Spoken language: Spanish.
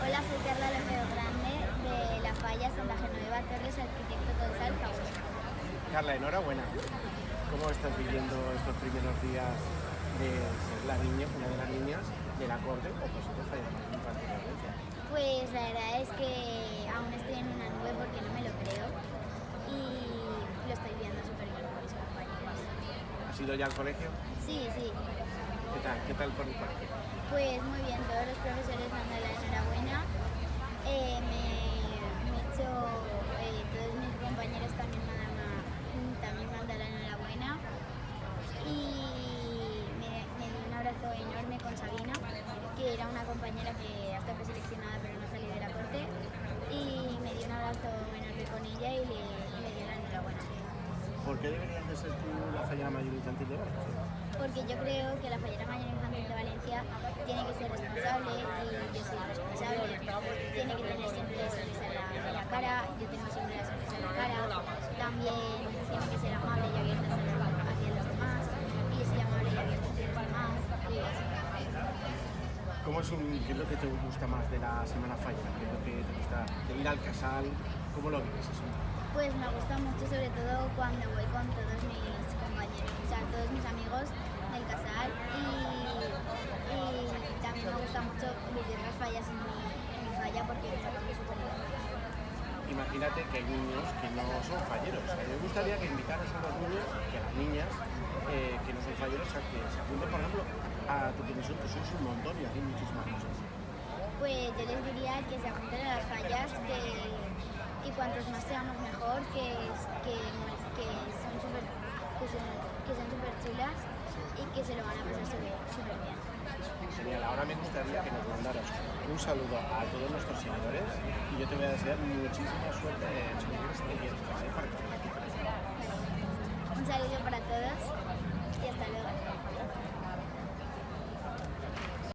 Hola, soy Carla López Grande de La Falla, Santa Genoveva Torres, arquitecto Tonsal, Favor. Carla, enhorabuena. ¿Cómo estás viviendo estos primeros días de ser la niña, una de las niñas del acorde o posible Falla Infantil de Valencia? Pues la verdad es que aún estoy en una nube porque no me lo creo y lo estoy viendo súper bien con mis compañeros. ¿Has ido ya al colegio? Sí, sí. ¿Qué tal? ¿Qué tal por el colegio? Pues muy bien, todos los profesores me han dado la enhorabuena. Todos mis compañeros también me han dado la enhorabuena. Y me dio un abrazo enorme con Sabina, que era una compañera que hasta fue seleccionada pero no salí de la corte. Y me dio un abrazo enorme con ella y le dio la enhorabuena. ¿Por qué deberías de ser tú la Falla Mayor Infantil de Valencia? Porque yo creo que la Fallera Mayor Infantil de Valencia tiene que ser responsable y yo soy responsable. Tiene que tener siempre la sonrisa en la cara, yo tengo siempre la sonrisa en la cara. También tiene que ser amable y abierta hacia los demás y yo soy amable y abierta hacia los demás. Y así. ¿Qué es lo que te gusta más de la Semana Falla? ¿Qué es lo que te gusta de ir al casal? ¿Cómo lo vives eso? Pues me gusta mucho, sobre todo cuando voy con todos mis compañeros, o sea, todos mis amigos del casal y también me gusta mucho vivir las fallas en mi falla porque me parece súper divertido. Imagínate que hay niños que no son falleros. A mí me gustaría que invitaras a los niños, que a las niñas que no son falleros, a que se apunten, por ejemplo, a tu comisión, que sois un montón y hacéis muchísimas cosas. Pues yo les diría que se apunten a las fallas, que cuantos más seamos mejor, que son súper chulas y que se lo van a pasar súper bien. Genial, ahora me gustaría que nos mandaras un saludo a todos nuestros seguidores y yo te voy a desear muchísima suerte en lo que quieres hacer.